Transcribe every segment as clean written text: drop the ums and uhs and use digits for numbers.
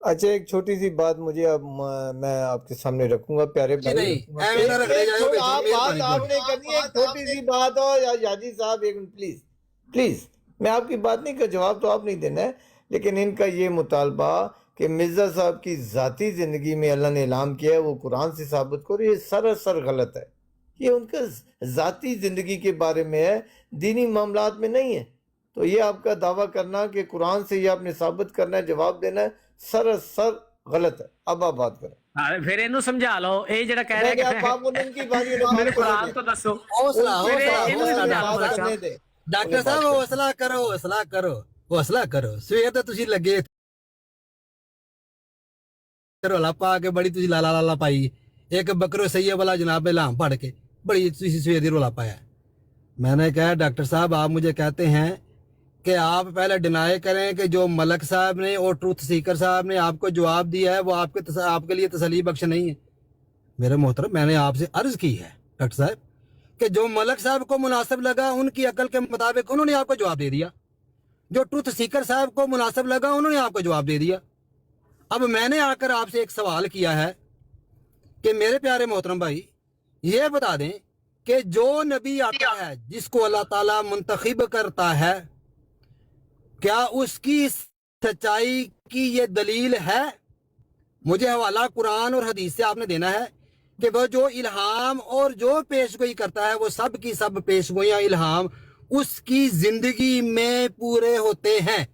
اچھا ایک چھوٹی سی بات مجھے اب میں آپ کے سامنے رکھوں گا پیارے جی بھائی. نہیں ایویں نہ رکھ لے جائے آپ بات آپ نے کرنی ہے ایک چھوٹی سی بات ہو یا یاجی صاحب ایک منٹ پلیز پلیز. میں آپ کی بات نہیں کا جواب تو آپ نہیں دینا ہے لیکن ان کا یہ مطالبہ کہ مرزا صاحب کی ذاتی زندگی میں اللہ نے اعلان کیا ہے وہ قرآن سے ثابت کرو یہ سراسر غلط ہے. یہ ان کا ذاتی زندگی کے بارے میں ہے دینی معاملات میں نہیں ہے. تو یہ آپ کا دعویٰ کرنا کہ قرآن سے یہ آپ نے ثابت کرنا ہے جواب دینا ہے سراسر غلط ہے. اب آپ بات کریں. پھر اینو سمجھا لو اے جڑا کہہ رہا ہے کہ آپ ان کی باری میرے قرآن تو دسو ڈاکٹر صاحب حوصلہ کرو سویر تے تسی لگے رولا پا کے بڑی تسی لالا لالا پائی ایک بکرو سیے والا جناب لام پڑھ کے بڑی تسی سویر دی رولا پایا. میں نے کہا ڈاکٹر صاحب آپ مجھے کہتے ہیں کہ آپ پہلے ڈینائی کریں کہ جو ملک صاحب نے اور ٹروتھ سیکر صاحب نے آپ کو جواب دیا ہے وہ آپ کے لیے تسلی بخش نہیں ہے. میرے محترم میں نے آپ سے عرض کی ہے ڈاکٹر صاحب کہ جو ملک صاحب کو مناسب لگا ان کی عقل کے مطابق انہوں نے آپ کو جواب دے دیا, جو ٹروتھ سیکر صاحب کو مناسب لگا انہوں نے آپ کو جواب دے دیا. اب میں نے آ کر آپ سے ایک سوال کیا ہے کہ میرے پیارے محترم بھائی یہ بتا دیں کہ جو نبی آتا ہے جس کو اللہ تعالیٰ منتخب کرتا ہے کیا اس کی سچائی کی یہ دلیل ہے؟ مجھے حوالہ قرآن اور حدیث سے آپ نے دینا ہے کہ وہ جو الہام اور جو پیشگوئی کرتا ہے وہ سب کی سب پیشگوئیاں الہام اس کی زندگی میں پورے ہوتے ہیں.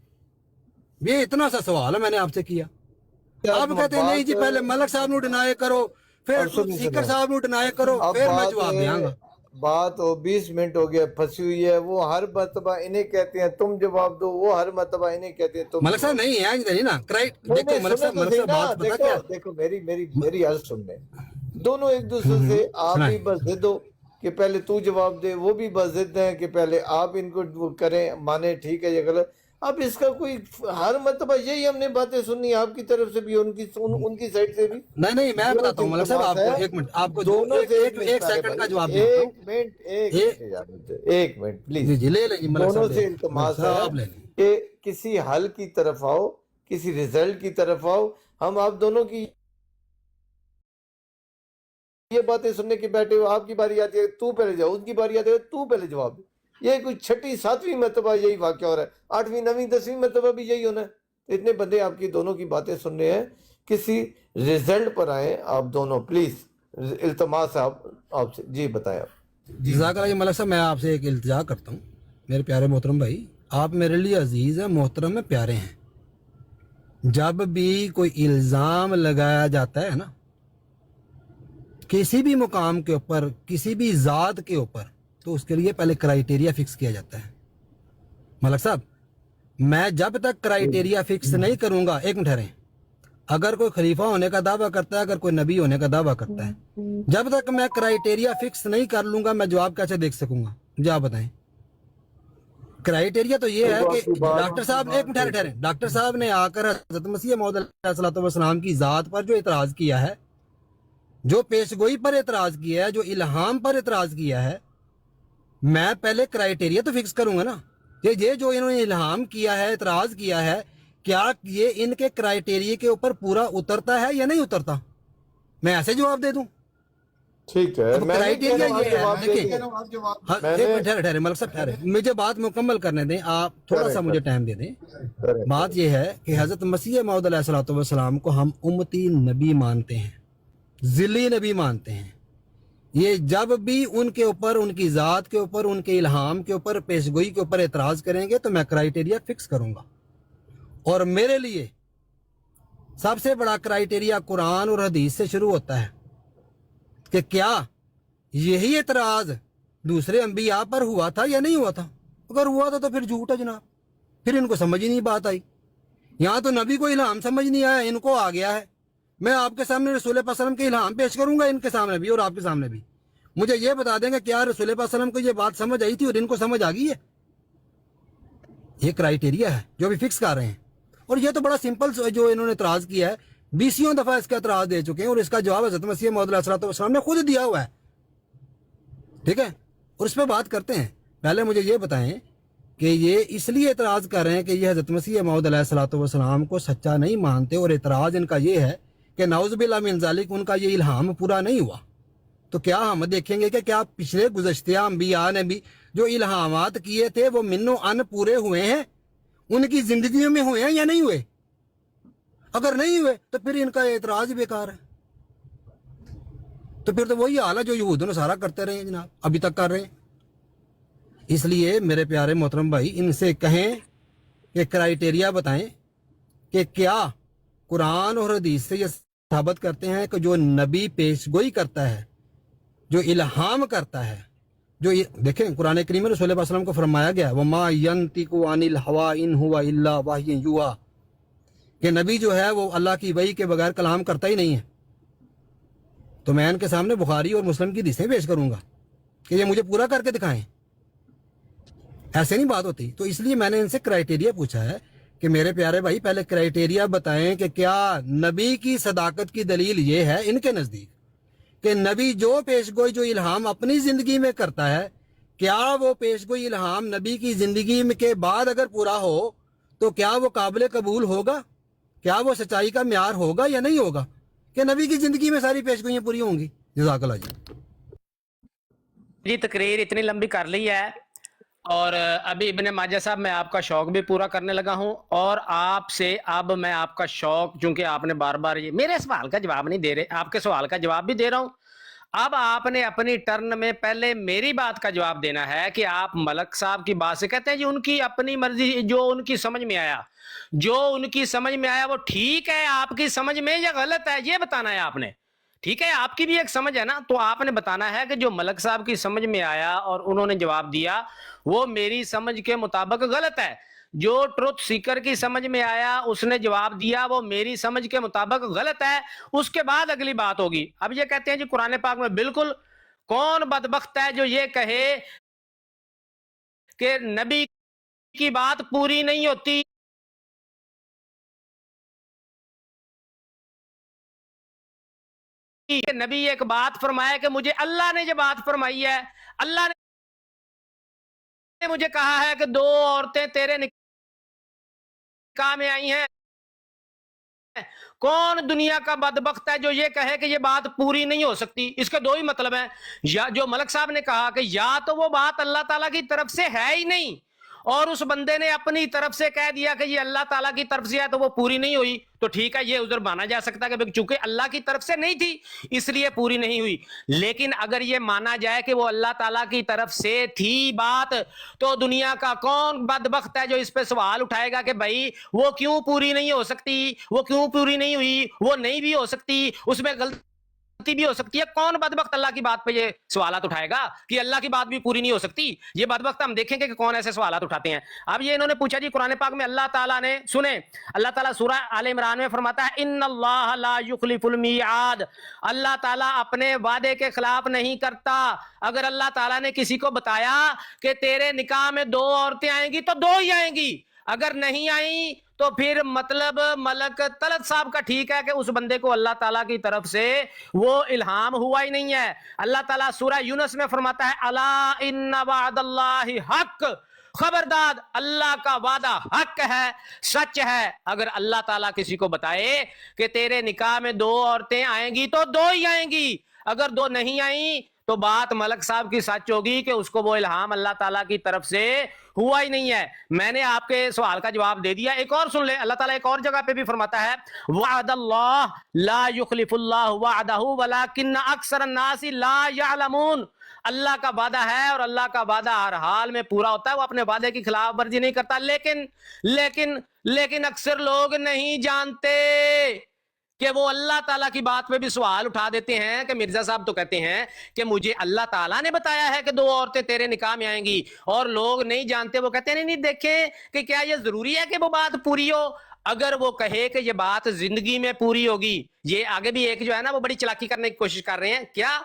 یہ اتنا سا سوال ہے میں نے آپ سے کیا. آپ کہتے ہیں نہیں جی پہلے ملک صاحب نو ڈینائی کرو پھر سیکر صاحب نو ڈینائی کرو پھر میں جواب دیاں گا. بات 20 منٹ ہو گیا پھنسی ہوئی ہے. وہ ہر مرتبہ انہیں کہتے ہیں تم جواب دو وہ ہر مرتبہ انہیں کہتے ہیں تم. ملک صاحب نہیں ہے نہیں نا دیکھو ملک صاحب بات پتہ کیا دیکھو میری عرض سن لیں. دونوں ایک دوسرے سے آپ بھی بس ضد ہو کہ پہلے تو جواب دے, وہ بھی بس ضد ہیں کہ پہلے آپ ان کو کریں مانے ٹھیک ہے یہ غلط. اب اس کا کوئی ہر مرتبہ یہی ہم نے باتیں سنی آپ کی طرف سے بھی ان کی سائڈ سے بھی. نہیں میں بتاتا ہوں ملک صاحب آپ کو ایک منٹ آپ کو دونوں سے ایک سیکنڈ کا جواب ایک منٹ پلیز جی لے لیں دونوں سے التماس ہے کہ کسی حل کی طرف آؤ کسی ریزلٹ کی طرف آؤ. ہم آپ دونوں کی یہ باتیں سننے کے بیٹھے ہو آپ کی باری آتی ہے تو پہلے جاؤ, ان کی باری آتی ہے تو پہلے جواب دے. یہ کوئی 6ٹھی 7ویں مرتبہ یہی واقعہ ہو رہا ہے, 8ویں 9ویں 10ویں مرتبہ بھی یہی ہونا ہے. اتنے بندے آپ کی دونوں کی باتیں سن رہے ہیں کسی ریزلٹ پر آئیں آپ دونوں پلیز. التماس ہے آپ سے جی بتائیں آپ. جزاک اللہ ملک صاحب میں آپ سے ایک التجا کرتا ہوں میرے پیارے محترم بھائی آپ میرے لیے عزیز ہیں محترم ہیں پیارے ہیں. جب بھی کوئی الزام لگایا جاتا ہے نا کسی بھی مقام کے اوپر کسی بھی ذات کے اوپر تو اس کے لیے پہلے کرائیٹیریا فکس کیا جاتا ہے. ملک صاحب میں جب تک کرائیٹیریا فکس نہیں کروں گا, ایک منٹ ٹھہریں, اگر کوئی خلیفہ ہونے کا دعویٰ کرتا ہے اگر کوئی نبی ہونے کا دعویٰ کرتا ہے جب تک میں کرائیٹیریا فکس نہیں کر لوں گا میں جواب کیسے دیکھ سکوں گا؟ مجھے آپ بتائیں. کرائیٹیریا تو یہ ہے کہ ڈاکٹر صاحب ایک منٹ ٹھہریں ڈاکٹر صاحب نے آ کر حضرت مسیح موعود علیہ الصلوۃ والسلام کی ذات پر جو اعتراض کیا ہے جو پیشگوئی پر اعتراض کیا ہے جو الہام پر اعتراض کیا ہے میں پہلے کرائیٹیریا تو فکس کروں گا نا. یہ جو انہوں نے الہام کیا ہے اعتراض کیا ہے کیا یہ ان کے کرائیٹیریا کے اوپر پورا اترتا ہے یا نہیں اترتا؟ میں ایسے جواب دے دوں. ٹھیک ہے کرائیٹیریا یہ ہے ٹھہرے ملک صاحب ٹھہرے مجھے بات مکمل کرنے دیں آپ تھوڑا سا مجھے ٹائم دے دیں. بات یہ ہے کہ حضرت مسیح موعود علیہ الصلوۃ والسلام کو ہم امتی نبی مانتے ہیں ذلی نبی مانتے ہیں. یہ جب بھی ان کے اوپر ان کی ذات کے اوپر ان کے الہام کے اوپر پیشگوئی کے اوپر اعتراض کریں گے تو میں کرائیٹیریا فکس کروں گا. اور میرے لیے سب سے بڑا کرائیٹیریا قرآن اور حدیث سے شروع ہوتا ہے کہ کیا یہی اعتراض دوسرے انبیاء پر ہوا تھا یا نہیں ہوا تھا. اگر ہوا تھا تو پھر جھوٹ ہے جناب, پھر ان کو سمجھ ہی نہیں بات آئی. یہاں تو نبی کو الہام سمجھ نہیں آیا ان کو آ گیا ہے. میں آپ کے سامنے رسول پاک صلی اللہ علیہ وسلم کے الہام پیش کروں گا ان کے سامنے بھی اور آپ کے سامنے بھی. مجھے یہ بتا دیں گے کیا رسول پاک صلی اللہ علیہ وسلم کو یہ بات سمجھ آئی تھی اور ان کو سمجھ آ گئی ہے؟ یہ کرائیٹیریا ہے جو بھی فکس کر رہے ہیں. اور یہ تو بڑا سمپل جو انہوں نے اعتراض کیا ہے 20 دفعہ اس کا اعتراض دے چکے ہیں اور اس کا جواب حضرت مسیح موعود علیہ الصلوۃ والسلام نے خود دیا ہوا ہے. ٹھیک ہے اور اس پہ بات کرتے ہیں. پہلے مجھے یہ بتائیں کہ یہ اس لیے اعتراض کر رہے ہیں کہ یہ حضرت مسیح موعود علیہ الصلوۃ والسلام کو سچا نہیں مانتے، اور اعتراض ان کا یہ ہے کہ نعوذ باللہ من ذالک ان کا یہ الہام پورا نہیں ہوا. تو کیا ہم دیکھیں گے کہ کیا پچھلے گزشتہ انبیاء نے بھی جو الہامات کیے تھے وہ من و ان پورے ہوئے ہیں، ان کی زندگیوں میں ہوئے ہیں یا نہیں ہوئے؟ اگر نہیں ہوئے تو پھر ان کا اعتراض بیکار ہے. تو پھر تو وہی حال ہے جو یہود و نصارہ کرتے رہے ہیں جناب، ابھی تک کر رہے ہیں. اس لیے میرے پیارے محترم بھائی، ان سے کہیں کہ کرائیٹیریا بتائیں کہ کیا قرآن اور حدیث سے یہ ثابت کرتے ہیں کہ جو نبی پیش گوئی کرتا ہے، جو الہام کرتا ہے، جو دیکھیں قرآن کریم میں رسول اللہ صلی اللہ علیہ وسلم کو فرمایا گیا وَمَا يَنْتِقُ عَنِ الْهَوَىٰ إِنْ هُوَ إِلَّا وَحْيٌ يُوحَىٰ، کہ نبی جو ہے وہ اللہ کی وحی کے بغیر کلام کرتا ہی نہیں ہے. تو میں ان کے سامنے بخاری اور مسلم کی حدیثیں پیش کروں گا کہ یہ مجھے پورا کر کے دکھائیں. ایسے نہیں بات ہوتی. تو اس لیے میں نے ان سے کرائیٹیریا پوچھا ہے کہ میرے پیارے بھائی پہلے کرائیٹیریا بتائیں کہ کیا نبی کی صداقت کی دلیل یہ ہے ان کے نزدیک کہ نبی جو پیش گوئی جو الہام اپنی زندگی میں کرتا ہے، کیا وہ پیش گوئی الہام نبی کی زندگی میں کے بعد اگر پورا ہو تو کیا وہ قابل قبول ہوگا؟ کیا وہ سچائی کا معیار ہوگا یا نہیں ہوگا کہ نبی کی زندگی میں ساری پیش گوئیاں پوری ہوں گی؟ جزاک اللہ جی تقریر اتنی لمبی کر لی ہے، اور ابھی ابن ماجہ صاحب میں آپ کا شوق بھی پورا کرنے لگا ہوں، اور آپ سے اب میں آپ کا شوق، چونکہ آپ نے بار بار یہ میرے سوال کا جواب نہیں دے رہے، آپ کے سوال کا جواب بھی دے رہا ہوں. اب آپ نے اپنی ٹرن میں پہلے میری بات کا جواب دینا ہے کہ آپ ملک صاحب کی بات سے کہتے ہیں جی ان کی اپنی مرضی، جو ان کی سمجھ میں آیا، جو ان کی سمجھ میں آیا وہ ٹھیک ہے آپ کی سمجھ میں یا غلط ہے، یہ بتانا ہے آپ نے. ٹھیک ہے، آپ کی بھی ایک سمجھ ہے نا، تو آپ نے بتانا ہے کہ جو ملک صاحب کی سمجھ میں آیا اور انہوں نے جواب دیا وہ میری سمجھ کے مطابق غلط ہے. جو ٹروتھ سیکر کی سمجھ میں آیا اس نے جواب دیا وہ میری سمجھ کے مطابق غلط ہے. اس کے بعد اگلی بات ہوگی. اب یہ کہتے ہیں جی قرآن پاک میں بالکل، کون بدبخت ہے جو یہ کہے کہ نبی کی بات پوری نہیں ہوتی؟ نبی ایک بات فرمایا کہ مجھے اللہ نے یہ بات فرمائی ہے، اللہ نے مجھے کہا ہے کہ 2 عورتیں تیرے نکاح میں آئی ہیں. کون دنیا کا بدبخت ہے جو یہ کہے کہ یہ بات پوری نہیں ہو سکتی؟ اس کے 2 ہی مطلب ہیں. یا جو ملک صاحب نے کہا کہ یا تو وہ بات اللہ تعالیٰ کی طرف سے ہے ہی نہیں، اور اس بندے نے اپنی طرف سے کہہ دیا کہ یہ اللہ تعالیٰ کی طرف سے ہے تو وہ پوری نہیں ہوئی، تو ٹھیک ہے یہ عذر مانا جا سکتا ہے کہ چونکہ اللہ کی طرف سے نہیں تھی اس لیے پوری نہیں ہوئی. لیکن اگر یہ مانا جائے کہ وہ اللہ تعالیٰ کی طرف سے تھی بات، تو دنیا کا کون بدبخت ہے جو اس پہ سوال اٹھائے گا کہ بھائی وہ کیوں پوری نہیں ہو سکتی، وہ کیوں پوری نہیں ہوئی، وہ نہیں بھی ہو سکتی، اس میں غلطی بھی ہو سکتی ہے. کون بدبخت اللہ کی بات پہ یہ سوالات اٹھائے گا کہ اللہ کی بات بھی پوری نہیں ہو سکتی؟ یہ بدبخت ہم دیکھیں گے کہ کون ایسے سوالات اٹھاتے ہیں. اب یہ انہوں نے پوچھا جی قرآن پاک میں اللہ تعالیٰ نے، سنیں اللہ تعالیٰ سورہ آل عمران میں فرماتا ہے ان اللہ لا یخلف المیعاد، اللہ تعالیٰ اپنے وعدے کے خلاف نہیں کرتا. اگر اللہ تعالیٰ نے کسی کو بتایا کہ تیرے نکاح میں 2 عورتیں آئیں گی تو 2 ہی آئیں گی، اگر نہیں آئیں تو پھر مطلب ملک طلعت صاحب کا ٹھیک ہے کہ اس بندے کو اللہ تعالیٰ کی طرف سے وہ الہام ہوا ہی نہیں ہے. اللہ تعالیٰ سورہ یونس میں فرماتا ہے الا ان وعد اللہ حق، خبردار اللہ کا وعدہ حق ہے، سچ ہے. اگر اللہ تعالیٰ کسی کو بتائے کہ تیرے نکاح میں 2 عورتیں آئیں گی تو 2 ہی آئیں گی، اگر 2 نہیں آئیں تو بات ملک صاحب کی سچ ہوگی کہ اس کو وہ الہام اللہ تعالیٰ کی طرف سے ہوا ہی نہیں ہے. میں نے آپ کے سوال کا جواب دے دیا. ایک اور سن لیں، اللہ تعالیٰ ایک اور جگہ پہ بھی فرماتا ہے وعد اللہ لا یخلف اللہ وعدہ ولکن اکثر الناس لا یعلمون، اللہ کا وعدہ ہے اور اللہ کا وعدہ ہر حال میں پورا ہوتا ہے، وہ اپنے وعدے کی خلاف ورزی نہیں کرتا. لیکن اکثر لوگ نہیں جانتے کہ وہ اللہ تعالیٰ کی بات پہ بھی سوال اٹھا دیتے ہیں کہ مرزا صاحب تو کہتے ہیں کہ مجھے اللہ تعالیٰ نے بتایا ہے کہ 2 عورتیں تیرے نکاح میں آئیں گی، اور لوگ نہیں جانتے. وہ کہتے ہیں نہیں دیکھیں کہ کیا یہ ضروری ہے کہ وہ بات پوری ہو. اگر وہ کہے کہ یہ بات زندگی میں پوری ہوگی، یہ آگے بھی ایک جو ہے نا وہ بڑی چلاکی کرنے کی کوشش کر رہے ہیں. کیا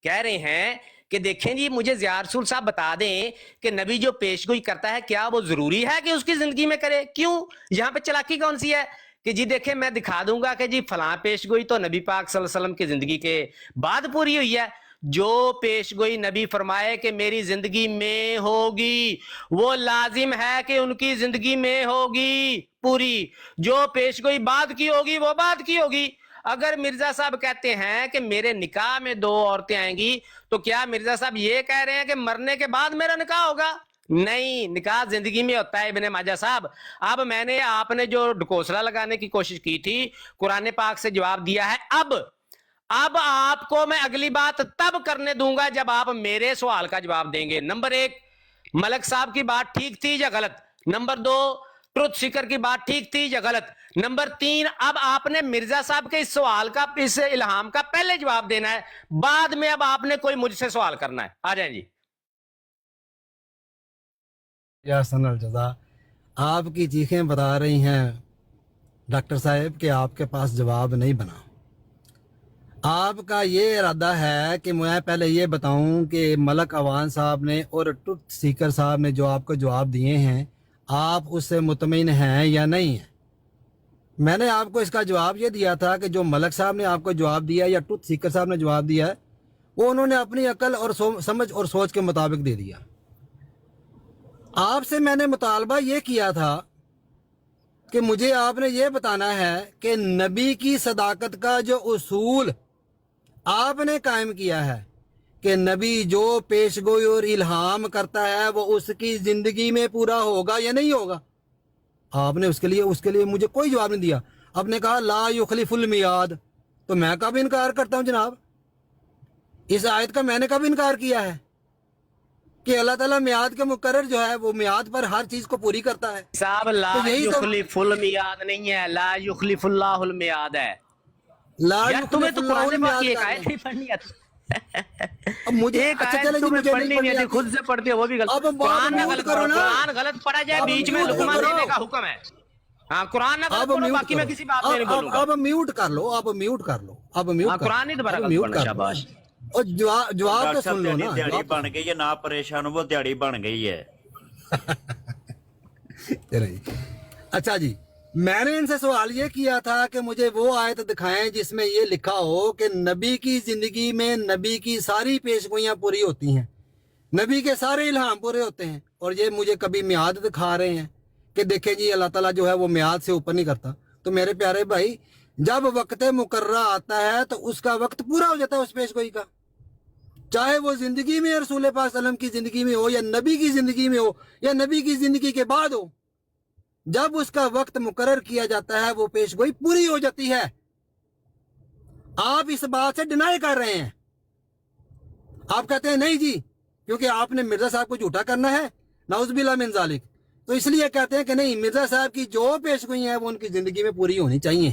کہہ رہے ہیں کہ دیکھیں جی مجھے ضیاء رسول صاحب بتا دیں کہ نبی جو پیش گوئی کرتا ہے کیا وہ ضروری ہے کہ اس کی زندگی میں کرے؟ کیوں یہاں پہ چلاکی کون سی ہے کہ جی دیکھیں میں دکھا دوں گا کہ جی فلاں پیش گوئی تو نبی پاک صلی اللہ علیہ وسلم کی زندگی کے بعد پوری ہوئی ہے. جو پیشگوئی نبی فرمائے کہ میری زندگی میں ہوگی وہ لازم ہے کہ ان کی زندگی میں ہوگی پوری، جو پیشگوئی بعد کی ہوگی وہ بعد کی ہوگی۔ اگر مرزا صاحب کہتے ہیں کہ میرے نکاح میں 2 عورتیں آئیں گی تو کیا مرزا صاحب یہ کہہ رہے ہیں کہ مرنے کے بعد میرا نکاح ہوگا؟ نہیں، نکاح زندگی میں ہوتا ہے ابن ماجہ صاحب۔ اب میں نے آپ نے جو ڈھکوسلا لگانے کی کوشش کی تھی قرآن پاک سے جواب دیا ہے۔ اب آپ کو میں اگلی بات تب کرنے دوں گا جب آپ میرے سوال کا جواب دیں گے۔ نمبر 1، ملک صاحب کی بات ٹھیک تھی یا غلط؟ نمبر 2، ٹروتھ سیکر کی بات ٹھیک تھی یا غلط؟ نمبر 3، اب آپ نے مرزا صاحب کے اس سوال کا، اس الہام کا پہلے جواب دینا ہے، بعد میں اب آپ نے کوئی مجھ سے سوال کرنا ہے۔ آ جائیں جی۔ یا سن الجزا، آپ کی چیخیں بتا رہی ہیں ڈاکٹر صاحب کہ آپ کے پاس جواب نہیں بنا۔ آپ کا یہ ارادہ ہے کہ میں پہلے یہ بتاؤں کہ ملک عوان صاحب نے اور ٹروتھ سیکر صاحب نے جو آپ کو جواب دیے ہیں آپ اس سے مطمئن ہیں یا نہیں ہیں؟ میں نے آپ کو اس کا جواب یہ دیا تھا کہ جو ملک صاحب نے آپ کو جواب دیا یا ٹروتھ سیکر صاحب نے جواب دیا ہے وہ انہوں نے اپنی عقل اور سمجھ اور سوچ کے مطابق دے دیا۔ آپ سے میں نے مطالبہ یہ کیا تھا کہ مجھے آپ نے یہ بتانا ہے کہ نبی کی صداقت کا جو اصول آپ نے قائم کیا ہے کہ نبی جو پیشگوئی اور الہام کرتا ہے وہ اس کی زندگی میں پورا ہوگا یا نہیں ہوگا، آپ نے اس کے لیے مجھے کوئی جواب نہیں دیا۔ آپ نے کہا لا یخلف المیعاد، تو میں کب انکار کرتا ہوں جناب؟ اس آیت کا میں نے کب انکار کیا ہے کہ اللہ تعالیٰ میعاد کے مقرر جو ہے وہ میعاد پر ہر چیز کو پوری کرتا ہے؟ صاحب لا تو یہی تو یخلف المیعاد نہیں ہے، لا یخلف اللہ المیعاد ہے۔ لا یار تمہیں یخلف تو اللہ قرآن پاک کی ایک المیعاد آیت نہیں پڑھنی آتی۔ اب مجھے ایک اچھا آیت چلے جی تمہیں مجھے پڑھنی نہیں آتی، خود سے پڑھتے ہو وہ بھی غلط۔ اب قرآن نہ میوٹ غلط کرو پڑھو، نا، قرآن غلط پڑھا جائے اب بیچ میں میوٹ لقمہ کرو، دینے کا حکم ہے۔ ہاں قرآن نہ غلط اب پڑھو، میوٹ باقی میں کرو، کسی بات میں نہیں بولوں گا۔ اب میوٹ کر لو، اب میوٹ کر لو، اب میوٹ ہاں کر قرآن ہی لو، دوبارہ اب غلط میوٹ پڑھنا، کر لو شاباش۔ اور جواب تو ڈاکٹر سن صاحب لو نا، دیہڑی جواب تو بن گئی ہے، نہ پریشان ہو، وہ دیہڑی بن گئی ہے۔ چلیں جی۔ اچھا جی، میں نے ان سے سوال یہ کیا تھا کہ مجھے وہ آیت دکھائیں جس میں یہ لکھا ہو کہ نبی کی زندگی میں نبی کی ساری پیشگوئیاں پوری ہوتی ہیں، نبی کے سارے الہام پورے ہوتے ہیں، اور یہ مجھے کبھی میعاد دکھا رہے ہیں کہ دیکھیں جی اللہ تعالیٰ جو ہے وہ میعاد سے اوپر نہیں کرتا۔ تو میرے پیارے بھائی، جب وقت مقررہ آتا ہے تو اس کا وقت پورا ہو جاتا ہے اس پیشگوئی کا، چاہے وہ زندگی میں رسول پاک صلی اللہ علیہ وسلم کی زندگی میں ہو یا نبی کی زندگی میں ہو یا نبی کی زندگی کے بعد ہو، جب اس کا وقت مقرر کیا جاتا ہے وہ پیشگوئی پوری ہو جاتی ہے۔ آپ اس بات سے ڈینائی کر رہے ہیں، آپ کہتے ہیں نہیں جی کیونکہ آپ نے مرزا صاحب کو جھوٹا کرنا ہے، نعوذ باللہ من ذالک، تو اس لیے کہتے ہیں کہ نہیں مرزا صاحب کی جو پیشگوئی ہیں وہ ان کی زندگی میں پوری ہونی چاہیے۔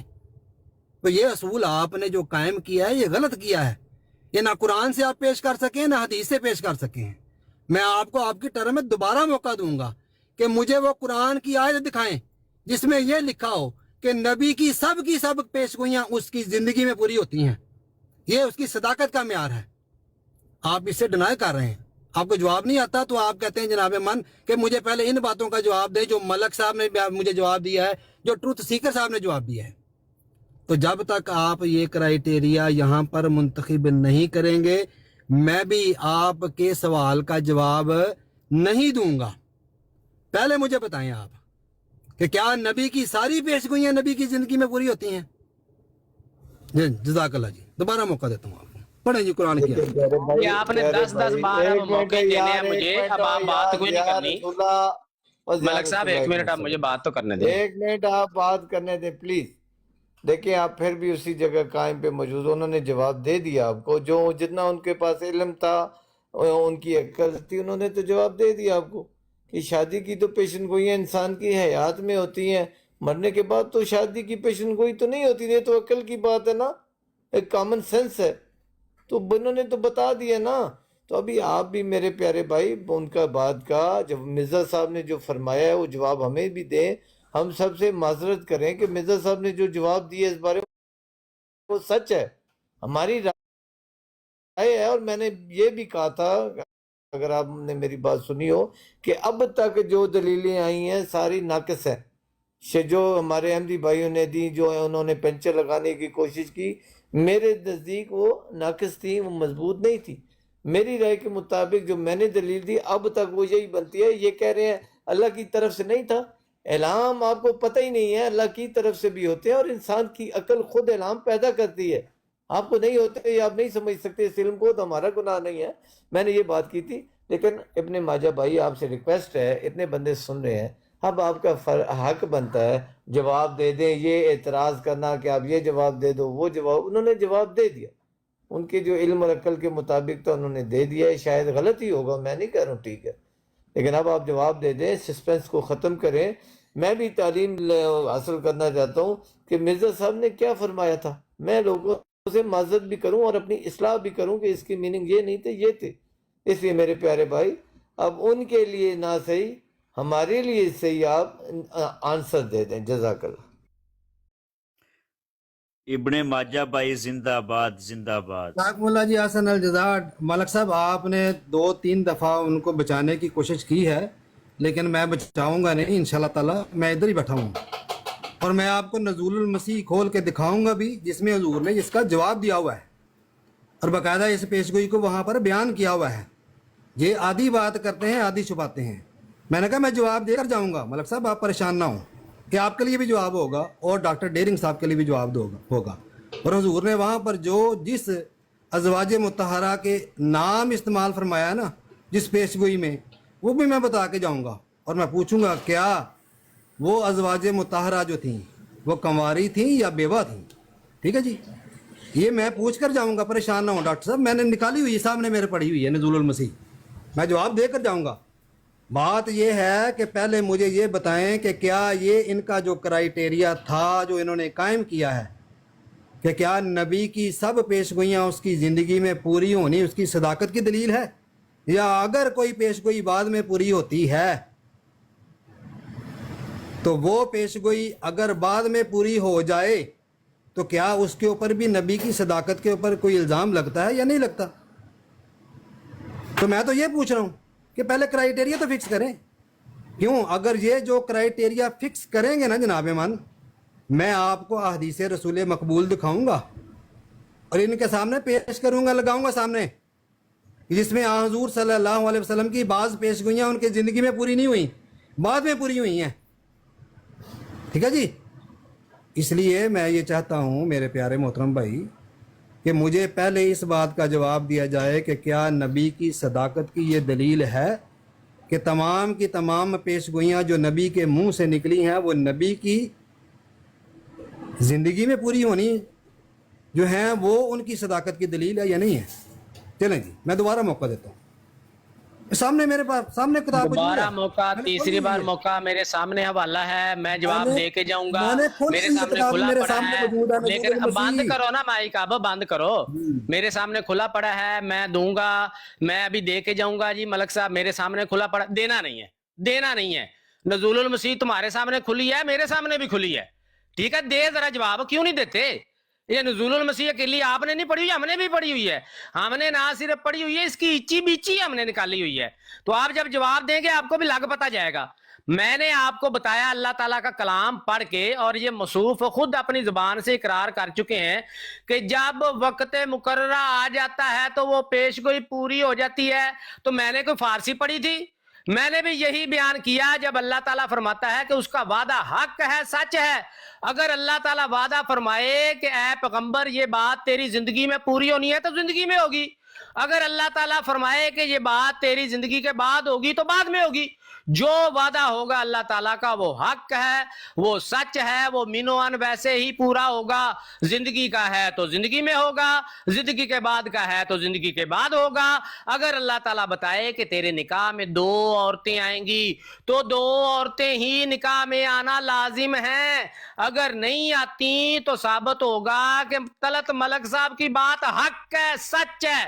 تو یہ اصول آپ نے جو قائم کیا ہے یہ غلط کیا ہے، یہ نہ قرآن سے آپ پیش کر سکیں نہ حدیث سے پیش کر سکیں۔ میں آپ کو آپ کی ٹرم میں دوبارہ موقع دوں گا کہ مجھے وہ قرآن کی آیت دکھائیں جس میں یہ لکھا ہو کہ نبی کی سب پیشگوئیاں اس کی زندگی میں پوری ہوتی ہیں، یہ اس کی صداقت کا معیار ہے۔ آپ اس سے ڈینائی کر رہے ہیں، آپ کو جواب نہیں آتا تو آپ کہتے ہیں جناب من کہ مجھے پہلے ان باتوں کا جواب دیں جو ملک صاحب نے مجھے جواب دیا ہے، جو ٹروتھ سیکر صاحب نے جواب دیا ہے۔ تو جب تک آپ یہ کرائیٹیریا یہاں پر منتخب نہیں کریں گے میں بھی آپ کے سوال کا جواب نہیں دوں گا۔ پہلے مجھے بتائیں آپ کہ کیا نبی کی ساری پیشگوئیاں نبی کی زندگی میں پوری ہوتی ہیں؟ جزاک اللہ جی، دوبارہ موقع دیتا ہوں آپ کو، پڑھیں جی قرآن کی آیت۔ یہ آپ نے 10 بار اب موقع دینے ہیں مجھے، اب آپ بات کوئی نہیں کرنی۔ ملک صاحب 1 منٹ آپ مجھے بات تو کرنے دیں۔ 1 منٹ آپ بات کرنے دیں پلیز۔ دیکھیں آپ پھر بھی اسی جگہ قائم پہ موجود، انہوں نے جواب دے دیا آپ کو، جو جتنا ان کے پاس علم تھا ان کی عقل تھی انہوں نے تو جواب دے دیا آپ کو کہ شادی کی تو پیشن گوئیاں انسان کی حیات میں ہوتی ہیں، مرنے کے بعد تو شادی کی پیشن گوئی تو نہیں ہوتی، یہ تو عقل کی بات ہے نا، ایک کامن سینس ہے، تو انہوں نے تو بتا دیا نا۔ تو ابھی آپ بھی میرے پیارے بھائی ان کا بات کا جب مرزا صاحب نے جو فرمایا ہے وہ جواب ہمیں بھی دیں، ہم سب سے معذرت کریں کہ مرزا صاحب نے جو جواب دیا اس بارے میں وہ سچ ہے، ہماری رائے ہے، اور میں نے یہ بھی کہا تھا اگر آپ نے میری بات سنی ہو کہ اب تک جو دلیلیں آئی ہیں ساری ناقص ہیں، جو ہمارے احمدی بھائیوں نے دی، جو انہوں نے پنچر لگانے کی کوشش کی، میرے نزدیک وہ ناقص تھی، وہ مضبوط نہیں تھی. میری رائے کے مطابق جو میں نے دلیل دی اب تک وہ یہی بنتی ہے. یہ کہہ رہے ہیں اللہ کی طرف سے نہیں تھا اعلام، آپ کو پتہ ہی نہیں ہے اللہ کی طرف سے بھی ہوتے ہیں، اور انسان کی عقل خود اعلام پیدا کرتی ہے. آپ کو نہیں ہوتے یا آپ نہیں سمجھ سکتے اس علم کو تو ہمارا گناہ نہیں ہے. میں نے یہ بات کی تھی. لیکن ابن ماجہ بھائی آپ سے ریکویسٹ ہے، اتنے بندے سن رہے ہیں، اب آپ کا حق بنتا ہے جواب دے دیں. یہ اعتراض کرنا کہ آپ یہ جواب دے دو وہ جواب، انہوں نے جواب دے دیا ان کے جو علم اور عقل کے مطابق تو انہوں نے دے دیا ہے. شاید غلط ہی ہوگا، میں نہیں کہہ رہا ہوں ٹھیک ہے، لیکن اب آپ جواب دے دیں، سسپینس کو ختم کریں. میں بھی تعلیم حاصل کرنا چاہتا ہوں کہ مرزا صاحب نے کیا فرمایا تھا. میں لوگوں سے معذرت بھی کروں اور اپنی اصلاح بھی کروں کہ اس کی میننگ یہ نہیں تھے، یہ تھے. اس لیے میرے پیارے بھائی اب ان کے لیے نہ صحیح ہمارے لیے صحیح آپ آنسر دے دیں. جزاک اللہ. ابن ماجہ بھائی زندہ باد زندہ باد. جزاکم اللہ جی حسن الجزا. ملک صاحب آپ نے 2-3 دفعہ ان کو بچانے کی کوشش کی ہے، لیکن میں بچاؤں گا نہیں انشاءاللہ تعالی. میں ادھر ہی بیٹھا ہوں اور میں آپ کو نزول المسیح کھول کے دکھاؤں گا بھی، جس میں حضور نے اس کا جواب دیا ہوا ہے اور باقاعدہ اس پیشگوئی کو وہاں پر بیان کیا ہوا ہے. یہ آدھی بات کرتے ہیں آدھی چھپاتے ہیں. میں نے کہا میں جواب دے کر جاؤں گا. ملک صاحب آپ پریشان نہ ہوں کہ آپ کے لیے بھی جواب ہوگا اور ڈاکٹر ڈیرنگ صاحب کے لیے بھی جواب ہوگا. اور حضور نے وہاں پر جس ازواج مطہرہ کے نام استعمال فرمایا نا جس پیشگوئی میں، وہ بھی میں بتا کے جاؤں گا اور میں پوچھوں گا کیا وہ ازواج مطہرہ جو تھیں وہ کنواری تھیں یا بیوہ تھیں. ٹھیک ہے جی، یہ میں پوچھ کر جاؤں گا. پریشان نہ ہوں ڈاکٹر صاحب، میں نے نکالی ہوئی سامنے میرے پڑھی ہوئی ہے نزول المسیح. میں جواب دے کر جاؤں گا. بات یہ ہے کہ پہلے مجھے یہ بتائیں کہ کیا یہ ان کا جو کرائیٹیریا تھا جو انہوں نے قائم کیا ہے کہ کیا نبی کی سب پیشگوئیاں اس کی زندگی میں پوری ہونی اس کی صداقت کی دلیل ہے، یا اگر کوئی پیشگوئی بعد میں پوری ہوتی ہے تو وہ پیشگوئی اگر بعد میں پوری ہو جائے تو کیا اس کے اوپر بھی نبی کی صداقت کے اوپر کوئی الزام لگتا ہے یا نہیں لگتا؟ تو میں تو یہ پوچھ رہا ہوں کہ پہلے کرائیٹیریا تو فکس کریں. کیوں؟ اگر یہ جو کرائیٹیریا فکس کریں گے نا جناب من، میں آپ کو احادیث رسول مقبول دکھاؤں گا اور ان کے سامنے پیش کروں گا، لگاؤں گا سامنے، جس میں حضور صلی اللہ علیہ وسلم کی بعض پیشگوئیاں ان کی زندگی میں پوری نہیں ہوئیں، بعد میں پوری ہوئی ہیں. ٹھیک ہے جی. اس لیے میں یہ چاہتا ہوں میرے پیارے محترم بھائی کہ مجھے پہلے اس بات کا جواب دیا جائے کہ کیا نبی کی صداقت کی یہ دلیل ہے کہ تمام کی تمام پیشگوئیاں جو نبی کے منہ سے نکلی ہیں وہ نبی کی زندگی میں پوری ہونی جو ہیں وہ ان کی صداقت کی دلیل ہے یا نہیں ہے. چلیں جی، میں دوبارہ موقع دیتا ہوں. سامنے میرے پاس سامنے کتاب دوبارہ موقع، تیسری بار موقع میرے سامنے حوالہ ہے، میں جواب دے کے جاؤں گا. میرے سامنے کھلا پڑا ہے، لیکن بند کرو نا مائک، اب بند کرو. میرے سامنے کھلا پڑا ہے، میں دوں گا، میں ابھی دے کے جاؤں گا. جی ملک صاحب میرے سامنے کھلا پڑا، دینا نہیں ہے. نزول المسیح تمہارے سامنے کھلی ہے، میرے سامنے بھی کھلی ہے. ٹھیک ہے، دے ذرا جواب. کیوں نہیں دیتے؟ یہ نزول المسیح کے لیے آپ نے نہیں پڑھی ہوئی، ہم نے بھی پڑھی ہوئی ہے. ہم نے نہ صرف پڑھی ہوئی ہے، اس کی اچی بیچی ہم نے نکالی ہوئی ہے. تو آپ جب جواب دیں گے آپ کو بھی لگ پتا جائے گا. میں نے آپ کو بتایا اللہ تعالیٰ کا کلام پڑھ کے، اور یہ موصوف خود اپنی زبان سے اقرار کر چکے ہیں کہ جب وقت مقررہ آ جاتا ہے تو وہ پیشگوئی پوری ہو جاتی ہے. تو میں نے کوئی فارسی پڑھی تھی؟ میں نے بھی یہی بیان کیا جب اللہ تعالیٰ فرماتا ہے کہ اس کا وعدہ حق ہے، سچ ہے. اگر اللہ تعالیٰ وعدہ فرمائے کہ اے پیغمبر یہ بات تیری زندگی میں پوری ہونی ہے تو زندگی میں ہوگی. اگر اللہ تعالیٰ فرمائے کہ یہ بات تیری زندگی کے بعد ہوگی تو بعد میں ہوگی. جو وعدہ ہوگا اللہ تعالیٰ کا وہ حق ہے، وہ سچ ہے، وہ مینوان ویسے ہی پورا ہوگا. زندگی کا ہے تو زندگی میں ہوگا، زندگی کے بعد کا ہے تو زندگی کے بعد ہوگا. اگر اللہ تعالیٰ بتائے کہ تیرے نکاح میں 2 عورتیں آئیں گی تو 2 عورتیں ہی نکاح میں آنا لازم ہیں. اگر نہیں آتی تو ثابت ہوگا کہ طلعت ملک صاحب کی بات حق ہے، سچ ہے،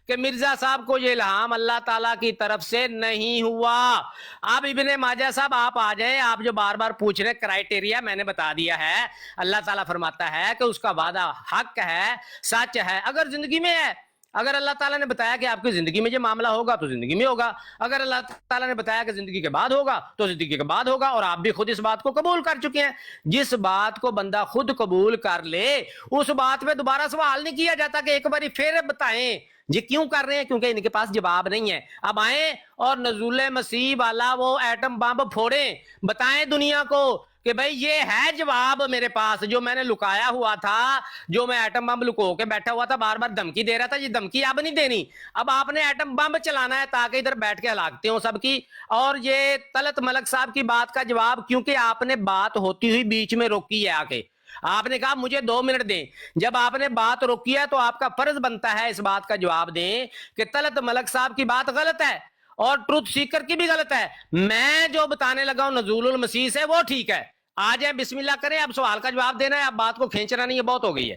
کہ مرزا صاحب کو یہ الہام اللہ تعالیٰ کی طرف سے نہیں ہوا. اب ابن ماجہ صاحب آپ آ جائیں. آپ جو بار بار پوچھ رہے کرائیٹیریا میں نے بتا دیا ہے. اللہ تعالیٰ فرماتا ہے کہ اس کا وعدہ حق ہے، سچ ہے. اگر زندگی میں ہے اگر اللہ تعالیٰ نے بتایا کہ آپ کی زندگی میں یہ معاملہ ہوگا تو زندگی میں ہوگا, اگر اللہ تعالیٰ نے بتایا کہ زندگی کے بعد ہوگا تو زندگی کے بعد ہوگا, اور آپ بھی خود اس بات کو قبول کر چکے ہیں. جس بات کو بندہ خود قبول کر لے اس بات پہ دوبارہ سوال نہیں کیا جاتا کہ ایک باری پھر بتائیں یہ کیوں کر رہے ہیں, کیونکہ ان کے پاس جواب نہیں ہے. اب آئیں اور نزول مسیح والا وہ ایٹم بم پھوڑیں, بتائیں دنیا کو کہ بھئی یہ ہے جواب میرے پاس, جو میں نے لکایا ہوا تھا, جو میں ایٹم بم لکو کے بیٹھا ہوا تھا, بار بار دھمکی دے رہا تھا, یہ دھمکی اب نہیں دینی, اب آپ نے ایٹم بم چلانا ہے تاکہ ادھر بیٹھ کے ہلاکتے ہوں سب کی. اور یہ طلعت ملک صاحب کی بات کا جواب, کیونکہ آپ نے بات ہوتی ہوئی بیچ میں روکی ہے, آ کے آپ نے کہا مجھے 2 منٹ دیں. جب آپ نے بات روکی ہے تو آپ کا فرض بنتا ہے اس بات کا جواب دیں کہ طلعت ملک صاحب کی بات غلط ہے اور ٹروتھ سیکر کی بھی غلط ہے, میں جو بتانے لگا ہوں نزول المسیح سے وہ ٹھیک ہے. آ جائیں بسم اللہ کریں, اب سوال کا جواب دینا ہے, اب بات کو کھینچنا نہیں ہے, بہت ہو گئی ہے.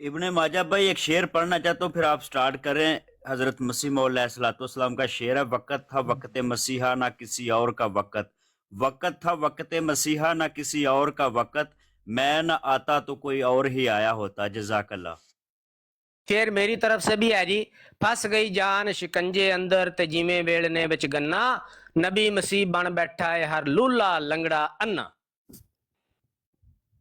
ابن ماجہ بھائی ایک شعر پڑھنا چاہتا ہوں, پھر آپ سٹارٹ کریں. حضرت مسیح موعود علیہ الصلوۃ والسلام کا شعر ہے, وقت تھا وقت مسیحا نہ کسی اور کا وقت, وقت تھا وقت مسیحا نہ کسی اور کا وقت, میں نہ آتا تو کوئی اور ہی آیا ہوتا. جزاک اللہ. شعر میری طرف سے بھی ہے جی. پھنس گئی جان شکنجے اندر تے جیویں ویڑنے وچ گنا, نبی مسیح بن بیٹھا ہے ہر لولا لنگڑا انا.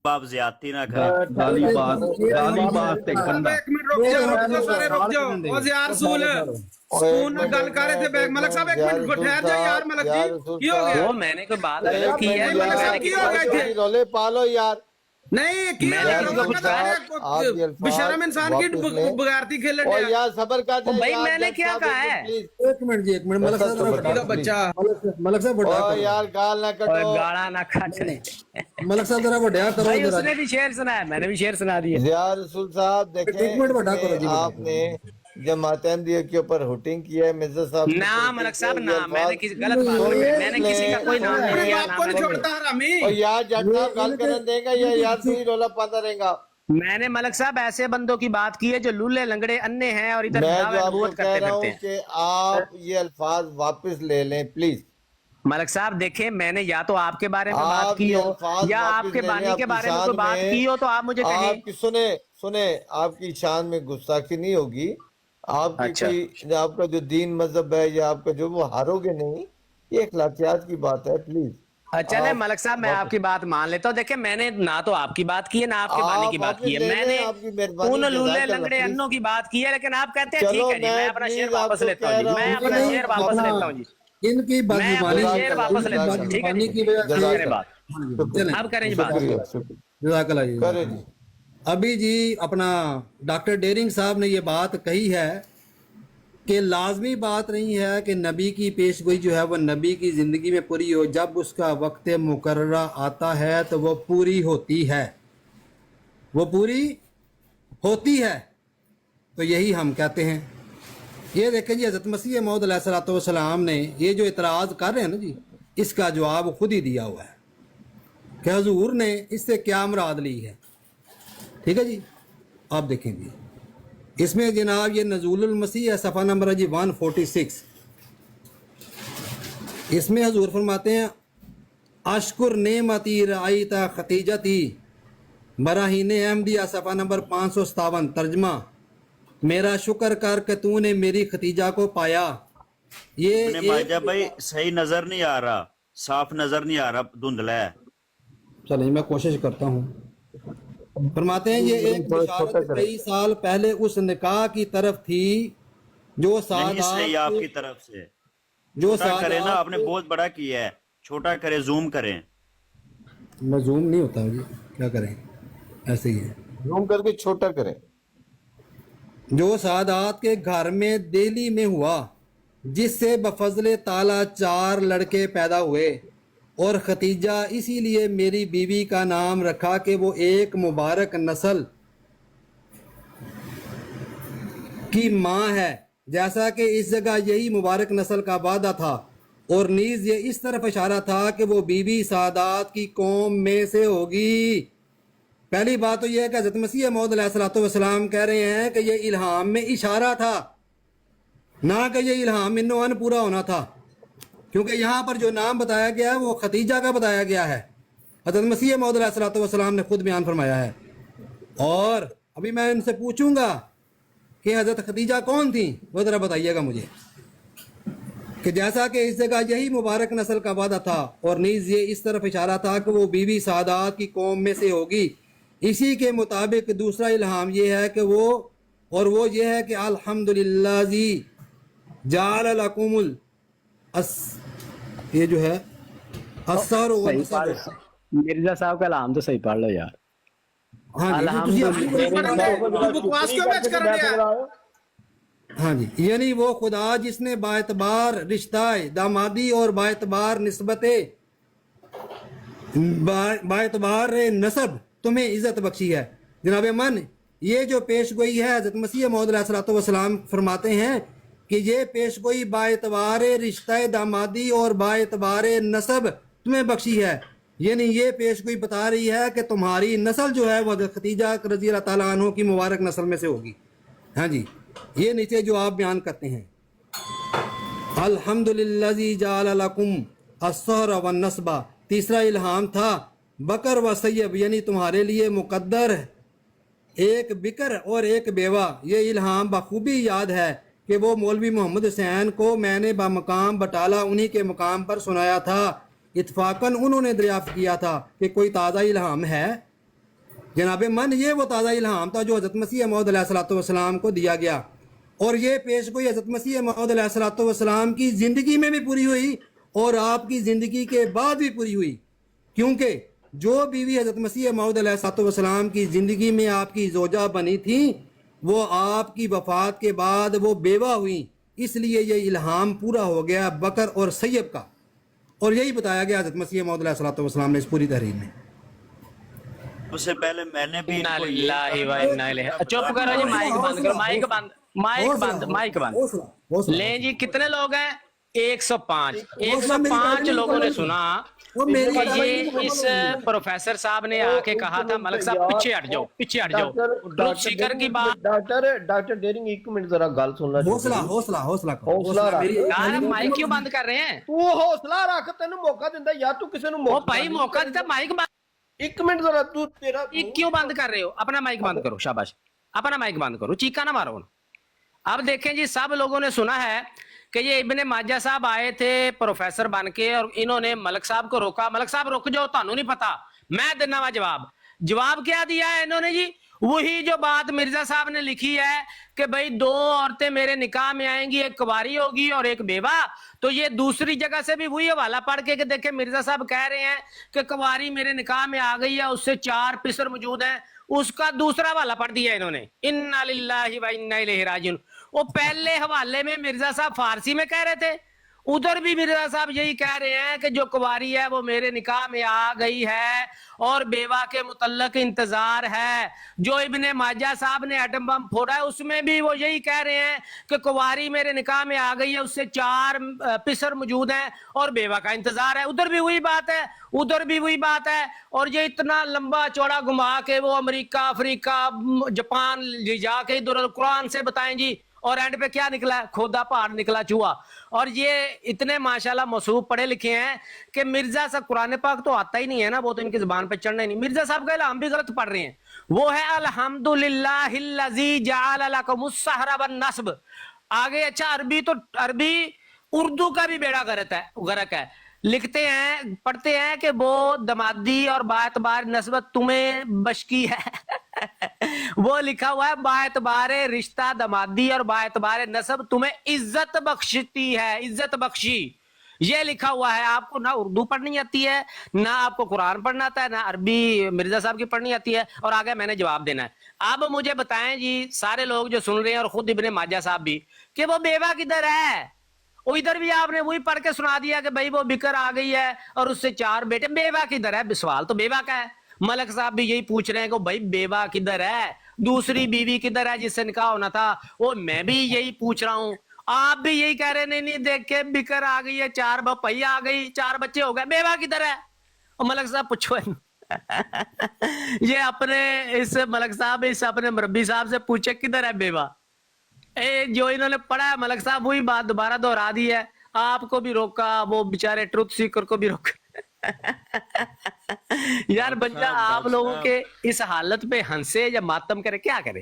آپ زیادتی نہ کریں. گالی بات تے گندا. ایک منٹ رک جاؤ سارے, رک جاؤ. او یار رسول سکون نہ گل کر رہے تھے ملک صاحب, ایک منٹ ٹھہر جائے یار. ملک جی کی ہو گیا؟ وہ میں نے کوئی بات کی ہے, ملک صاحب کی ہو گئے تھے؟ رولے پالو یار. نہیں کی بشرم انسان کی بغیرتی کھیلنے او یار صبر کر جائے بھائی, میں نے کیا کہا ہے؟ ایک منٹ جی, ایک منٹ. ملک صاحب بچہ ملک صاحب او بڑا یار گال نہ کٹو. گاڑا نہ کھاٹنے. ملک صاحب ذرا بڑھیا کرو. بھائی اس نے بھی شعر سنا ہے, میں نے بھی شعر سنا دیا. ضیاء رسول صاحب دیکھیں, ایک منٹ بڑھا کرو جی. آپ نے جماعت احمدیہ کے اوپر ہوٹنگ کیا ہے مرزا صاحب. نہ ملک صاحب نہ, میں نے کسی غلط بات نہیں, میں نے کسی کا کوئی نام نہیں لیا. آپ کو نہیں چھوڑتا حرامی. اور یار جٹ صاحب گال کرن دے گا یا یار تو ہی رولا پاتا رہے گا. میں نے ملک صاحب ایسے بندوں کی بات کی ہے جو لولے لنگڑے انے ہیں اور ادھر میں جو آپ کو نبوت کہہ کرتے رہا پھرتے ہوں ہیں. کہ آپ یہ الفاظ واپس لے لیں پلیز. ملک صاحب دیکھیں, میں نے یا تو آپ کے بارے میں آپ بات کی یہ ہو الفاظ یا آپ واپس کے لے بانی لیں کے اپنی بارے میں شان کوئی بات میں. کی ہو تو آپ مجھے کہیں. آپ کی سنیں آپ کی شان میں گستاخی نہیں ہوگی. آپ کی اچھا. کوئی آپ کا جو دین مذہب ہے یا آپ کا جو وہ ہارو گے نہیں, یہ اخلاقیات کی بات ہے پلیز. چلے ملک صاحب میں آپ کی بات مان لیتا ہوں. دیکھیں میں نے نہ تو آپ کی بات کی ہے نہ آپ کے بانی کی بات کی ہے, میں نے ان لولے لنگڑے انوں کی بات کی ہے, لیکن آپ کہتے ہیں ٹھیک ہے جی میں اپنا شعر واپس لیتا ہوں جی, میں اپنا شعر واپس لیتا ہوں جی, ان کی میں اپنا شعر واپس لیتا ہوں. ٹھیک ہے جی, کی وجہ سے کریں بات, اب کریں جی بات. جزاک اللہ جی. کرے جی. ابھی جی اپنا ڈاکٹر ڈیرنگ صاحب نے یہ بات کہی ہے کہ لازمی بات نہیں ہے کہ نبی کی پیش گوئی جو ہے وہ نبی کی زندگی میں پوری ہو, جب اس کا وقت مقررہ آتا ہے تو وہ پوری ہوتی ہے, وہ پوری ہوتی ہے. تو یہی ہم کہتے ہیں. یہ دیکھیں جی حضرت مسیح موعود علیہ الصلوۃ والسلام نے یہ جو اعتراض کر رہے ہیں نا جی, اس کا جواب خود ہی دیا ہوا ہے کہ حضور نے اس سے کیا مراد لی ہے. ٹھیک ہے جی, آپ دیکھیں گے اس میں جناب یہ نزول المسیح ہے, صفحہ نمبر جی 146. اس میں حضور فرماتے ہیں اشکر نعمتی رعیتا خطیجتی, براہین احمدیہ صفحہ نمبر 557. ترجمہ میرا شکر کر کہ تو نے میری ختیجہ کو پایا. یہ ماجہ بھائی صحیح نظر نہیں آ رہا, صاف نظر نہیں آ رہا, دھندلا ہے. چلیں میں کوشش کرتا ہوں. فرماتے ہیں یہ ایک بشارت کئی سال پہلے اس نکاح کی طرف تھی جو نہیں صحیح آپ کی طرف سے جو کرے نا, آپ نے بہت بڑا کیا ہے, چھوٹا کرے, زوم کریں. میں زوم نہیں ہوتا جی, کیا کریں, ایسے ہی ہے, زوم کر کے چھوٹا کریں. جو سعادات کے گھر میں دہلی میں ہوا, جس سے بفضل تعالیٰ 4 لڑکے پیدا ہوئے, اور ختیجہ اسی لیے میری بیوی کا نام رکھا کہ وہ ایک مبارک نسل کی ماں ہے, جیسا کہ اس جگہ یہی مبارک نسل کا وعدہ تھا, اور نیز یہ اس طرف اشارہ تھا کہ وہ بیوی سعادات کی قوم میں سے ہوگی. پہلی بات تو یہ ہے کہ حضرت مسیح موعود علیہ الصلوۃ والسلام کہہ رہے ہیں کہ یہ الہام میں اشارہ تھا, نہ کہ یہ الہام انو ان پورا ہونا تھا, کیونکہ یہاں پر جو نام بتایا گیا ہے وہ ختیجہ کا بتایا گیا ہے. حضرت مسیح موعود علیہ الصلوۃ والسلام نے خود بیان فرمایا ہے. اور ابھی میں ان سے پوچھوں گا کہ حضرت خدیجہ کون تھی وہ ذرا بتائیے گا مجھے، کہ جیسا کہ اس جگہ یہی مبارک نسل کا وعدہ تھا اور نیز یہ اس طرف اشارہ تھا کہ وہ بیوی سعادات کی قوم میں سے ہوگی، اسی کے مطابق دوسرا الہام یہ ہے کہ وہ یہ ہے کہ الحمدللہ زی جعل لکم یہ جو ہے السر والنسب۔ مرزا صاحب کا الہام تو صحیح پڑھ لو یار۔ ہاں جی بکواس کیوں میچ کر رہے ہیں؟ ہاں جی، یعنی وہ خدا جس نے باعتبار رشتہ دامادی اور باعتبار باعتبار نسب تمہیں عزت بخشی ہے۔ جناب من، یہ جو پیش گوئی ہے حضرت مسیح موعود علیہ الصلوۃ والسلام فرماتے ہیں کہ یہ پیش گوئی باعتبار رشتہ دامادی اور باعتبار نسب تمہیں بخشی ہے، یعنی یہ پیش گوئی بتا رہی ہے کہ تمہاری نسل جو ہے وہ حضرت خدیجہ رضی اللہ تعالیٰ عنہ کی مبارک نسل میں سے ہوگی۔ ہاں جی، یہ نیچے جو آپ بیان کرتے ہیں، الحمدللہ جعل لکم السہر والنسب، تیسرا الہام تھا بکر و سیب، یعنی تمہارے لیے مقدر ایک بکر اور ایک بیوہ۔ یہ الہام بخوبی یاد ہے کہ وہ مولوی محمد حسین کو میں نے بمقام بٹالہ انہی کے مقام پر سنایا تھا، اتفاقاً انہوں نے دریافت کیا تھا کہ کوئی تازہ الہام ہے۔ جناب من، یہ وہ تازہ الہام تھا جو حضرت مسیح موعود علیہ الصلوۃ والسلام کو دیا گیا، اور یہ پیش گوئی حضرت مسیح موعود علیہ الصلوۃ والسلام کی زندگی میں بھی پوری ہوئی اور آپ کی زندگی کے بعد بھی پوری ہوئی، کیونکہ جو بیوی حضرت مسیح موعود علیہ الصلوۃ والسلام کی زندگی میں آپ کی زوجہ بنی تھی وہ آپ کی وفات کے بعد وہ بیوہ ہوئی، اس لیے یہ الہام پورا ہو گیا بکر اور سیب کا، اور یہی بتایا گیا حضرت مسیح موعود علیہ الصلوۃ والسلام نے اس پوری تحریر میں۔ اس سے پہلے میں نے بھی انا للہ و انا الیہ، چپ کرو جی، مائک بند کرو، مائک بند لیں جی۔ کتنے لوگ ہیں؟ 105 لوگوں نے سنا کہ یہ اس پروفیسر صاحب نے آ کے کہا تھا ملک صاحب پیچھے ہٹ جاؤ، پیچھے ہٹ جاؤ، ٹروتھ سیکر کی بات۔ ڈاکٹر ڈیرنگ ایک منٹ ذرا گل سننا، حوصلہ یار مائک کیوں بند کر رہے ہیں؟ تو حوصلہ رکھ، تینوں موقع دیندا یا تو کسے نوں وہ بھائی موقع دیتا، مائک بند ایک منٹ ذرا تو تیرا کیوں بند کر رہے ہو؟ اپنا مائک بند کرو، شاباش، اپنا مائک بند کرو، چیخا نہ مارو۔ اب دیکھیں جی، سب لوگوں نے سنا ہے کہ یہ ابن ماجہ صاحب آئے تھے پروفیسر بن کے اور انہوں نے ملک صاحب کو روکا، ملک صاحب رک جاؤ، تانوں نہیں پتا، میں دینا وا جواب کیا دیا ہے انہوں نے جی؟ وہی جو بات مرزا صاحب نے لکھی ہے کہ بھائی 2 عورتیں میرے نکاح میں آئیں گی، ایک کنواری ہوگی اور ایک بیوہ، تو یہ دوسری جگہ سے بھی وہی حوالہ پڑھ کے کہ دیکھیں مرزا صاحب کہہ رہے ہیں کہ کنواری میرے نکاح میں آ گئی ہے، اس سے 4 پسر موجود ہیں، اس کا دوسرا حوالہ پڑھ دیا انہوں نے، انا للہ و انا الیہ راجعون۔ وہ پہلے حوالے میں مرزا صاحب فارسی میں کہہ رہے تھے، ادھر بھی مرزا صاحب یہی کہہ رہے ہیں کہ جو کنواری ہے وہ میرے نکاح میں آ گئی ہے اور بیوہ کے متعلق انتظار ہے۔ جو ابن ماجہ صاحب نے ایٹم بم پھوڑا ہے اس میں بھی وہ یہی کہہ رہے ہیں کہ کنواری میرے نکاح میں آ گئی ہے، اس سے 4 پسر موجود ہیں اور بیوہ کا انتظار ہے، ادھر بھی وہی بات ہے، ادھر بھی وہی بات ہے۔ اور یہ اتنا لمبا چوڑا گھما کے وہ امریکہ، افریقہ، جاپان جا کے ادھر قرآن سے بتائیں جی، اور اینڈ پہ کیا نکلا؟ کھودا پہاڑ نکلا چوہا۔ اور یہ اتنے ماشاءاللہ موصوف پڑھے لکھے ہیں کہ مرزا صاحب قرآن پاک تو آتا ہی نہیں ہے نا، وہ تو ان کی زبان پہ چڑھنا ہی نہیں۔ مرزا صاحب کا الہام بھی غلط پڑھ رہے ہیں، وہ ہے الحمدللہ الذی جعل لکم السحر والنصب۔ آگے اچھا عربی اردو کا بھی بیڑا غرق ہے، لکھتے ہیں پڑھتے ہیں کہ وہ دمادی اور باعتبار نسبت تمہیں بشکی ہے وہ لکھا ہوا ہے باعتبار رشتہ دمادی اور باعتبار نسب تمہیں عزت بخشتی ہے، عزت بخشی، یہ لکھا ہوا ہے۔ آپ کو نہ اردو پڑھنی آتی ہے، نہ آپ کو قرآن پڑھنا آتا ہے، نہ عربی مرزا صاحب کی پڑھنی آتی ہے، اور آگے میں نے جواب دینا ہے۔ اب مجھے بتائیں جی سارے لوگ جو سن رہے ہیں اور خود ابن ماجہ صاحب بھی، کہ وہ بیوہ کدھر ہے؟ وہ ادھر بھی آپ نے وہی پڑھ کے سنا دیا کہ بھائی وہ بکر آ گئی ہے اور اس سے 4 بیٹے، بیوہ کدھر ہے؟ سوال تو بیوہ کا ہے۔ ملک صاحب بھی یہی پوچھ رہے ہیں کہ بھائی بیوہ کدھر ہے، دوسری بیوی کدھر ہے جس سے نکاح ہونا تھا؟ وہ میں بھی یہی پوچھ رہا ہوں، آپ بھی یہی کہہ رہے ہیں نہیں دیکھے بکر آ گئی ہے، 4 بھائی آ گئی، 4 بچے ہو گئے، بیوہ کدھر ہے؟ اور ملک صاحب پوچھو یہ اپنے اس ملک صاحب اس اپنے مربی صاحب سے پوچھے کدھر ہے بیوہ؟ جو انہوں نے پڑھا ہے ملک صاحب وہی بات دوبارہ دہرا دی ہے، آپ کو بھی روکا، وہ بیچارے ٹروتھ سیکر کو بھی روکا۔ یار بندہ آپ لوگوں کے اس حالت پہ ہنسے یا ماتم کرے، کیا کرے؟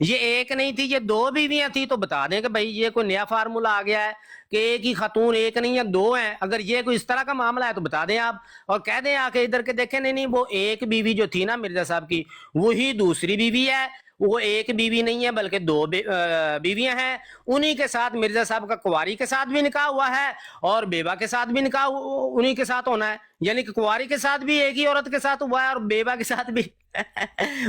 یہ ایک نہیں تھی یہ دو بیویاں تھیں تو بتا دیں کہ بھائی یہ کوئی نیا فارمولا آ گیا ہے کہ ایک ہی خاتون ایک نہیں ہے دو ہیں. اگر یہ کوئی اس طرح کا معاملہ ہے تو بتا دیں آپ اور کہہ دیں آ کے ادھر کے دیکھیں نہیں وہ ایک بیوی جو تھی نا مرزا صاحب کی وہی دوسری بیوی ہے, وہ ایک بیوی نہیں ہے بلکہ دو بیویاں ہیں. انہی کے ساتھ مرزا صاحب کا کنواری کے ساتھ بھی نکاح ہوا ہے اور بیوہ کے ساتھ بھی نکاح انہی کے ساتھ ہونا ہے, یعنی کہ کنواری کے ساتھ بھی ایک ہی عورت کے ساتھ ہوا ہے اور بیوہ کے ساتھ بھی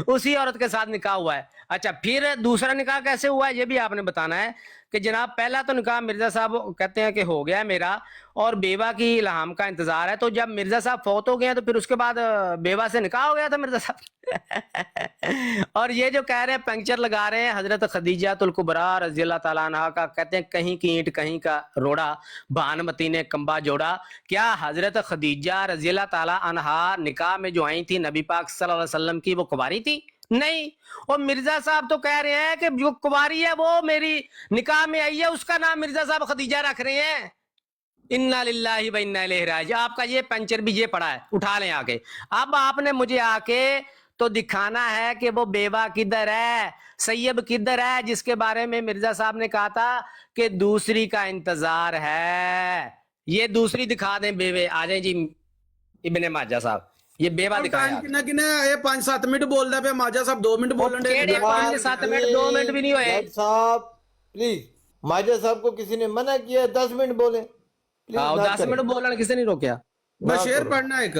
اسی عورت کے ساتھ نکاح ہوا ہے. اچھا پھر دوسرا نکاح کیسے ہوا ہے یہ بھی آپ نے بتانا ہے کہ جناب پہلا تو نکاح مرزا صاحب کہتے ہیں کہ ہو گیا ہے میرا اور بیوہ کی الہام کا انتظار ہے, تو جب مرزا صاحب فوت ہو گئے ہیں تو پھر اس کے بعد بیوہ سے نکاح ہو گیا تھا مرزا صاحب اور یہ جو کہہ رہے ہیں پنکچر لگا رہے ہیں حضرت خدیجہ الکبریٰ رضی اللہ تعالیٰ عنہ کا, کہتے ہیں کہیں کی اینٹ کہیں کا روڑا بھانمتی نے کمبا جوڑا. کیا حضرت خدیجہ رضی اللہ تعالیٰ عنہ نکاح میں جو آئی تھی نبی پاک صلی اللہ علیہ وسلم کی وہ کنواری تھی؟ نہیں. اور مرزا صاحب تو کہہ رہے ہیں کہ جو کنواری ہے وہ میری نکاح میں آئی ہے اس کا نام مرزا صاحب خدیجہ رکھ رہے ہیں. انا للہ و انا الیہ راجعون. آپ کا یہ پنچر بھی یہ پڑا ہے, اٹھا لیں آ کے. اب آپ نے مجھے آ کے تو دکھانا ہے کہ وہ بیوہ کدھر ہے, سیب کدھر ہے جس کے بارے میں مرزا صاحب نے کہا تھا کہ دوسری کا انتظار ہے. یہ دوسری دکھا دیں بیوے. آ جائیں جی ابن ماجہ صاحب یہ بیوہ دکھائیں. یہ 5-7 منٹ بول رہا پہ ماجہ صاحب 2 منٹ بولن دے. 5-7 منٹ 2 منٹ بھی نہیں ہوئے. ڈاکٹر صاحب پلیز ماجہ صاحب کو کسی نے منع کیا 10 منٹ بولیں. 10 منٹ بولنا کسی نے روکیا. میں شعر پڑھنا ایک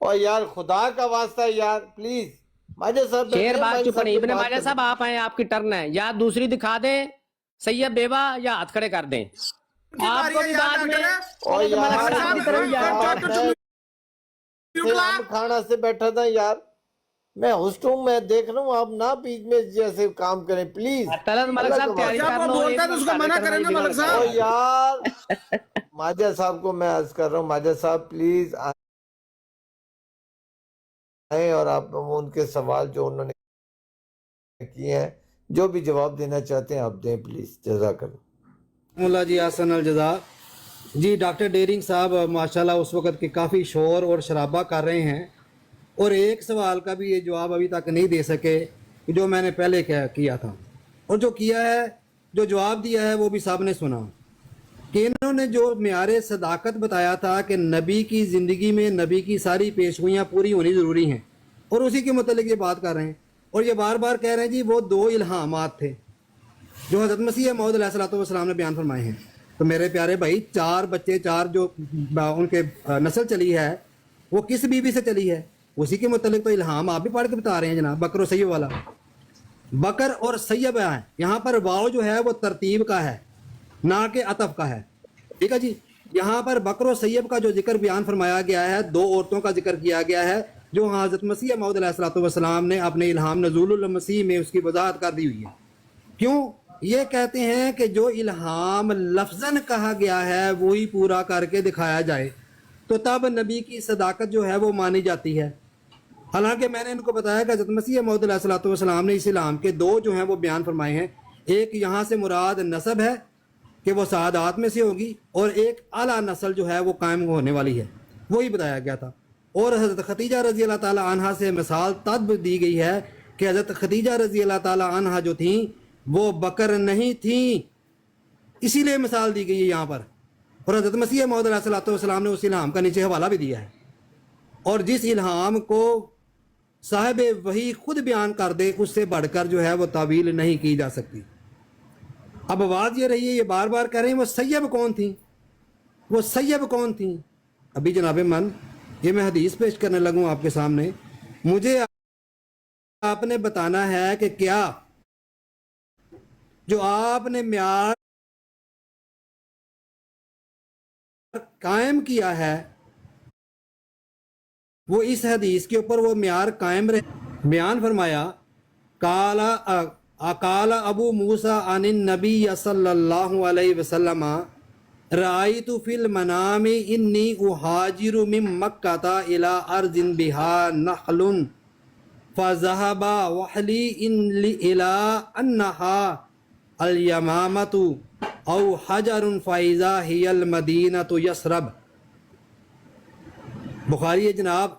اور یار خدا کا واسطہ یار پلیز ماجہ صاحب شعر بات چپ نہیں. ابن ماجہ صاحب آپ ہیں, آپ کی ٹرن ہے, یا دوسری دکھا دیں سیب بیوہ یا ہاتھ کھڑے کر دیں. آپ کو بھی بعد میں کھانا سے بیٹھا تھا یار, میں ہوسٹ ہوں, میں دیکھ رہا ہوں آپ نہ بیچ میں جیسے کام کریں پلیز. ملک صاحب تیاری کر لو. بولتا تو اس کو منع کریں نا ملک صاحب. او یار ماجہ صاحب کو میں عرض کر رہا ہوں ماجہ صاحب پلیز آئیں اور آپ ان کے سوال جو انہوں نے کیے ہیں جو بھی جواب دینا چاہتے ہیں آپ دیں پلیز. جزاک اللہ. اللہ جی آسن الجزا. جی ڈاکٹر ڈیرنگ صاحب ماشاءاللہ اس وقت کے کافی شور اور شرابہ کر رہے ہیں اور ایک سوال کا بھی یہ جواب ابھی تک نہیں دے سکے جو میں نے پہلے کیا تھا, اور جو کیا ہے جو جواب دیا ہے وہ بھی صاحب نے سنا کہ انہوں نے جو معیار صداقت بتایا تھا کہ نبی کی زندگی میں نبی کی ساری پیشگوئیاں پوری ہونی ضروری ہیں اور اسی کے متعلق یہ بات کر رہے ہیں. اور یہ بار بار کہہ رہے ہیں جی وہ 2 الہامات تھے جو حضرت مسیح موعود علیہ الصلوۃ والسلام نے بیان فرمائے ہیں. تو میرے پیارے بھائی 4 بچے 4 جو ان کے نسل چلی ہے وہ کس بیوی سے چلی ہے, اسی کے متعلق تو الہام آپ بھی پڑھ کے بتا رہے ہیں جناب. بکر و سیب والا, بکر اور سیب ہے یہاں پر واو جو ہے وہ ترتیب کا ہے نہ کہ عطف کا ہے. ٹھیک ہے جی. یہاں پر بکر و سیب کا جو ذکر بیان فرمایا گیا ہے 2 عورتوں کا ذکر کیا گیا ہے جو حضرت مسیح موعود علیہ الصلوۃ والسلام نے اپنے الہام نزول المسیح میں اس کی وضاحت کر دی ہوئی ہے. کیوں؟ یہ کہتے ہیں کہ جو الہام لفظاً کہا گیا ہے وہی پورا کر کے دکھایا جائے تو تب نبی کی صداقت جو ہے وہ مانی جاتی ہے. حالانکہ میں نے ان کو بتایا کہ حضرت مسیح موعود علیہ الصلوۃ والسلام نے اس الہام کے 2 جو ہیں وہ بیان فرمائے ہیں. ایک یہاں سے مراد نسب ہے کہ وہ سعادات میں سے ہوگی اور ایک اعلیٰ نسل جو ہے وہ قائم ہونے والی ہے, وہی بتایا گیا تھا. اور حضرت خدیجہ رضی اللہ تعالی عنہ سے مثال تب دی گئی ہے کہ حضرت خدیجہ رضی اللہ تعالی عنہ جو تھیں وہ بکر نہیں تھیں, اسی لیے مثال دی گئی ہے یہاں پر. اور حضرت مسیح موعود علیہ الصلوۃ والسلام نے اس الہام کا نیچے حوالہ بھی دیا ہے. اور جس الہام کو صاحب وحی خود بیان کر دے اس سے بڑھ کر جو ہے وہ تعویل نہیں کی جا سکتی. اب آواز یہ رہی ہے, یہ بار بار کہہ رہے ہیں وہ سیب کون تھیں, وہ سیب کون تھیں. ابھی جناب من یہ میں حدیث پیش کرنے لگوں آپ کے سامنے. مجھے آپ نے بتانا ہے کہ کیا جو آپ نے معیار قائم کیا ہے وہ اس حدیث کے اوپر وہ معیار قائم رہے. بیان فرمایا قال ابو موسیٰ عن النبی صلی اللہ علیہ وسلم رأیت فی المنام انی اہاجر من مکہ الى ارض بها نخل فذهب وحلی الى انها الیمامۃ او حجر فاذا ہی المدینۃ یثرب. بخاری جناب